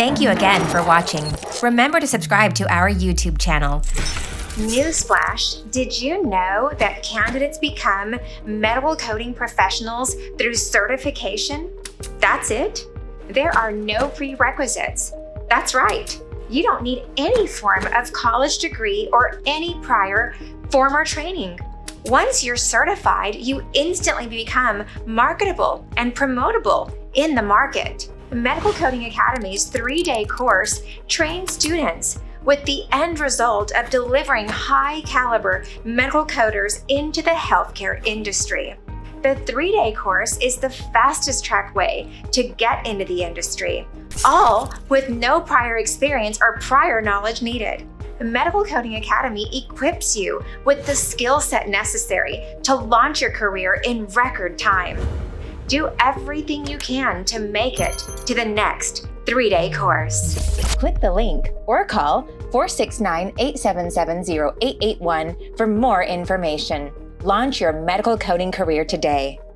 Thank you again for watching. Remember to subscribe to our YouTube channel. Newsflash, did you know that candidates become medical coding professionals through certification? That's it? There are no prerequisites. That's right. You don't need any form of college degree or any prior former training. Once you're certified, you instantly become marketable and promotable in the market. Medical Coding Academy's 3-day course trains students with the end result of delivering high-caliber medical coders into the healthcare industry. The 3-day course is the fastest track way to get into the industry, all with no prior experience or prior knowledge needed. The Medical Coding Academy equips you with the skill set necessary to launch your career in record time. Do everything you can to make it to the next 3-day course. Click the link or call 469-877-0881 for more information. Launch your medical coding career today.